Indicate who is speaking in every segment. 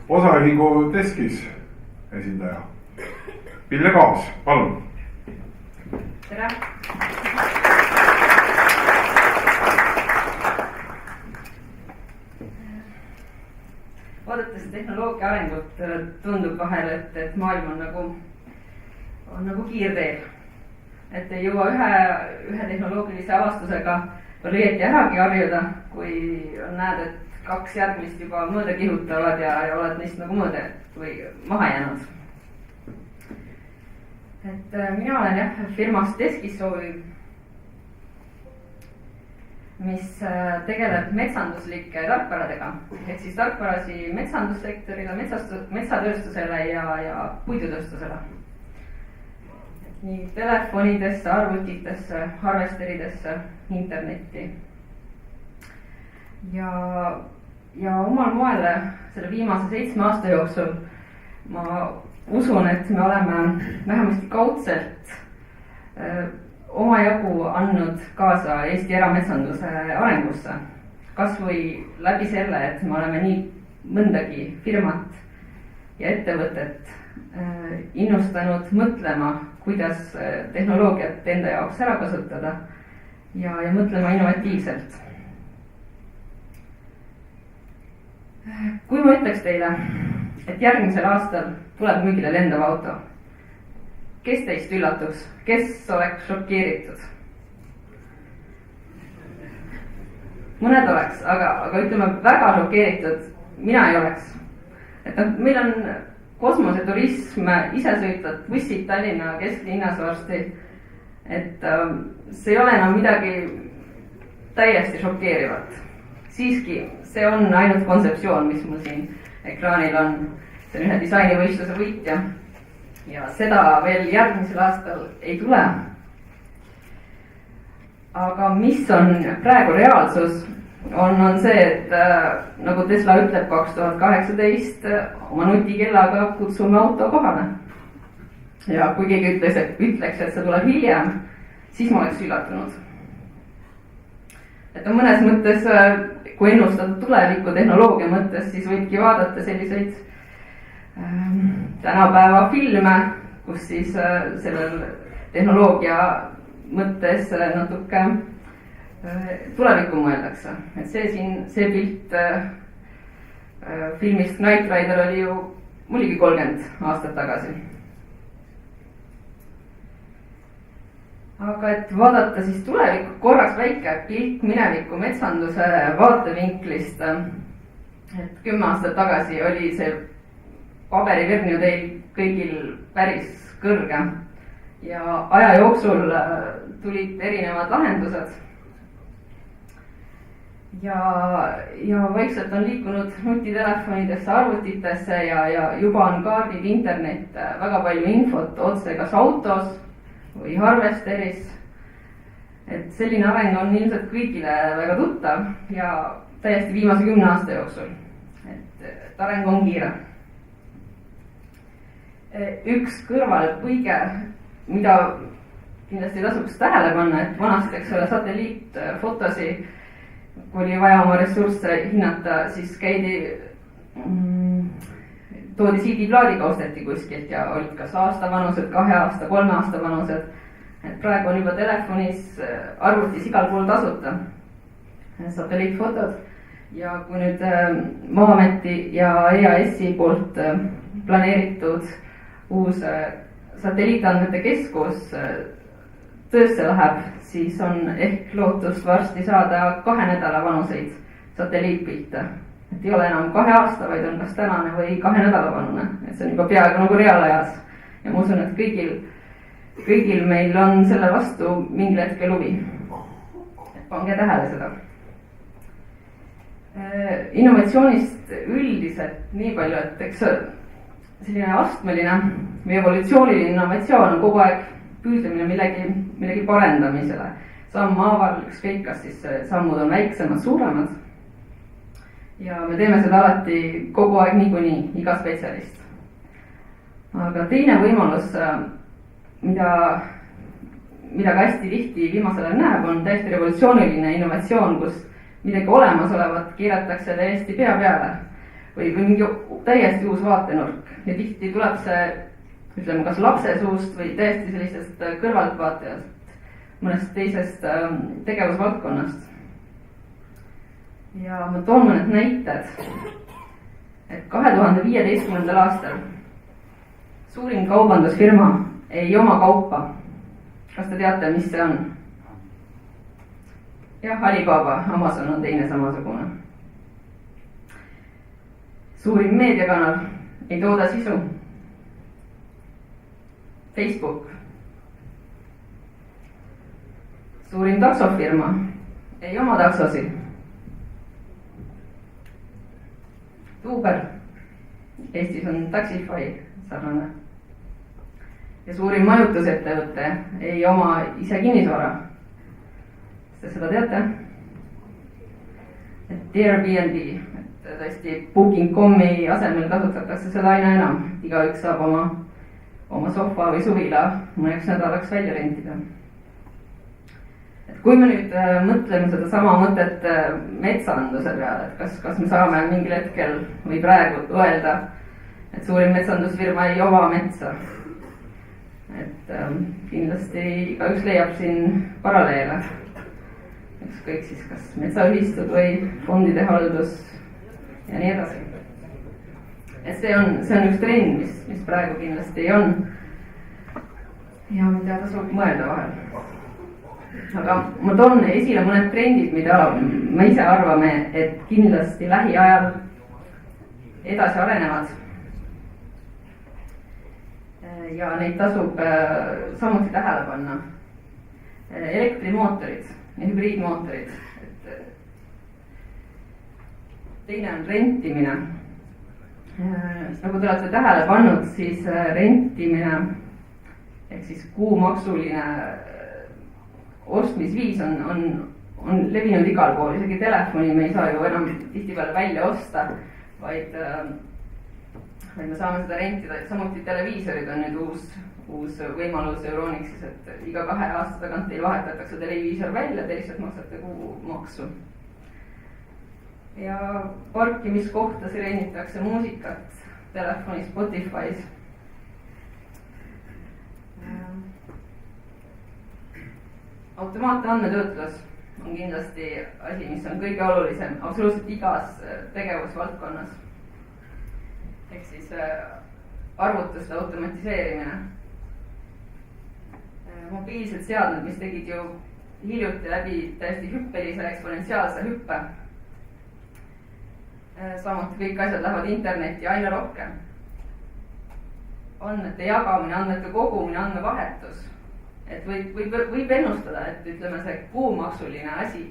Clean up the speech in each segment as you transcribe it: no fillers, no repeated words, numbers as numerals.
Speaker 1: osaühingu Deskis esindaja Pille Kaas, palun.
Speaker 2: Tere! Vaadates tehnoloogia arengut tundub vahel, et maailm on nagu kiirteel. Et ei jõua ühe tehnoloogilise avastusega veel õieti äragi harjuda, kui näed, et 2 järgmist juba mõõde kihutavad ja oled neist nagu mõõde või maha jäänud. Et mina olen firmast Deskis Soovi, mis tegeleb metsanduslike tarkvaradega, ehk siis tarkvarasi metsandussektorile, metsatööstusele ja puidutööstusele. Nii telefonidesse, arvutitesse, harvesteridesse, internetti. Ja omal moel selle viimase 7 aasta jooksul ma usun, et me oleme vähemasti kaudselt omajagu andnud kaasa Eesti erametsanduse arengusse. Kas või läbi selle, et me oleme nii mõndagi firmat ja ettevõtet innustanud mõtlema, kuidas tehnoloogiat enda jaoks ära kasutada ja mõtlema innovatiivselt. Kui ma ütleks teile, et järgmisel aastal tuleb müügile lendav auto, kes teist üllatuks, kes oleks šokeeritud? Mõned oleks, aga ütleme väga šokeeritud, mina ei oleks. Et meil on kosmoseturism, isesõitvad bussid Tallinna kesklinnas varsti, et see ei ole enam midagi täiesti šokeerivat. Siiski, see on ainult kontseptsioon, mis mul siin ekraanil on. See on ühe disainivõistluse võitja ja seda veel järgmisel aastal ei tule. Aga mis on praegu reaalsus, on see, et nagu Tesla ütleb 2018 oma nutikellaga kutsume auto kohale. Ja kui keegi ütleks, et see tuleb hiljem, siis ma oleks üllatunud. Et on mõnes mõttes, kui ennustada tuleviku tehnoloogia mõttes, siis võibki vaadata selliseid tänapäeva filme, kus siis sellel tehnoloogia mõttes natuke tulevikku mõeldakse. Et see pilt filmist Knight Rider oli ju mulligi 30 aastat tagasi. Aga et vaadata siis tulevikku korraks väike pilt mineviku metsanduse vaatevinklist, et 10 aastat tagasi oli see paberiverni teil kõigil päris kõrge ja aja jooksul tulid erinevad lahendused ja vaikselt on liikunud nutitelefonidesse, arvutitesse ja juba on kaardid internet, väga palju infot otse kas autos või harvesteris. Et selline areng on ilmselt kõigile väga tuttav ja täiesti viimase 10 aasta jooksul. Et areng on kiire. Üks kõrvalpõige, mida kindlasti tasuks tähele panna, et vanasti, eks ole, satelliitfotosi, kui oli vaja oma ressursse hinnata, siis toodi CD-plaadiga osteti kuskilt ja olid kas aasta vanused, 2 aasta, 3 aasta vanused. Et praegu on juba telefonis, arvutis igal pool tasuta satelliitfotod ja kui nüüd Maa-ameti ja EAS-i poolt planeeritud uus satelliitandmete keskus töösse läheb, siis on ehk lootust varsti saada 2 nädala vanuseid satelliitpilte. Et ei ole enam 2 aasta, vaid on kas tänane või 2 nädala vanune. Et see on juba peaaegu nagu reaalajas. Ja ma usun, et kõigil meil on selle vastu mingil hetkel huvi. Et pange tähele seda. Innovatsioonist üldiselt nii palju, et eks selline astmeline või evolutsiooniline innovatsioon on kogu aeg püüdlemine millegi parendamisele. Sammhaaval ükskõik, kas siis sammud on väiksemad, suuremad. Ja me teeme seda alati kogu aeg niikuinii, iga spetsialist. Aga teine võimalus, mida ka hästi tihti viimasel ajal näeb, on täiesti revolutsiooniline innovatsioon, kus midagi olemasolevat keeratakse täiesti pea peale. või mingi täiesti uus vaatenurk ja tihti tuleb see, ütleme, kas lapse suust või täiesti sellisest kõrvaltvaatajast, mõnest teisest tegevusvaldkonnast. ja ma toon mõned näited, et 2015. aastal suurim kaubandusfirma ei oma kaupa. Kas te teate, mis see on? Jah, Alibaba, Amazon on teine samasugune. Suurim meediakanal ei tooda sisu. Facebook. Suurim taksofirma ei oma taksosid. Uber. Eestis on Taxify sarnane. Ja suurim majutusettevõte ei oma ise kinnisvara. Te seda teate? Et Airbnb, et tõesti Booking.com-i asemel kasutatakse seda aina enam. Igaüks saab oma sohva või suvila mõneks nädalaks välja rentida. Et kui me nüüd mõtleme seda sama mõtet metsanduse peale, et kas me saame mingil hetkel või praegu öelda, et suurim metsandusfirma ei oma metsa. Et kindlasti igaüks leiab siin paralleele. Ükskõik siis kas metsaühistud või fondide haldus ja nii edasi. Et see on üks trend, mis praegu kindlasti on ja mida tasub mõelda vahel. Aga ma toon esile mõned trendid, mida me ise arvame, et kindlasti lähiajal edasi arenevad. Ja neid tasub samuti tähele panna. Elektrimootorid ja hübriidmootorid. Teine on rentimine. Nagu te olete tähele pannud, siis rentimine ehk siis kuumaksuline ostmisviis on levinud igal pool, isegi telefoni me ei saa ju enam tihtipeale välja osta, vaid me saame seda rentida. Samuti televiisorid on nüüd uus võimalus Euronixis, et iga 2 aasta tagant teil vahetatakse televiisor välja, te lihtsalt maksate kuumaksu. Ja parkimiskohtasi renditakse muusikat telefonis, Spotify's. Automaatne andmetöötlus on kindlasti asi, mis on kõige olulisem absoluutselt igas tegevusvaldkonnas. Ehk siis arvutuste automatiseerimine. Mobiilsed seadmed, mis tegid ju hiljuti läbi täiesti hüppelise eksponentsiaalse hüppe. Samuti kõik asjad lähevad internetti aina rohkem. Andmete jagamine, andmete kogumine, andmevahetus. Et võib ennustada, et ütleme see kuumaksuline asi,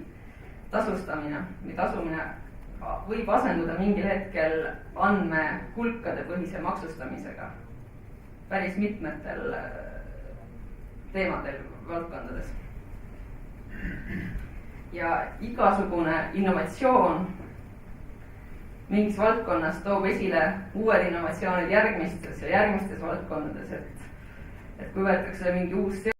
Speaker 2: tasustamine või tasumine võib asenduda mingil hetkel andmehulkade põhise maksustamisega päris mitmetel teemadel valdkondades. Ja igasugune innovatsioon mingis valdkonnas toob esile uued innovatsioonid järgmistes valdkondades, et kui võetakse mingi uus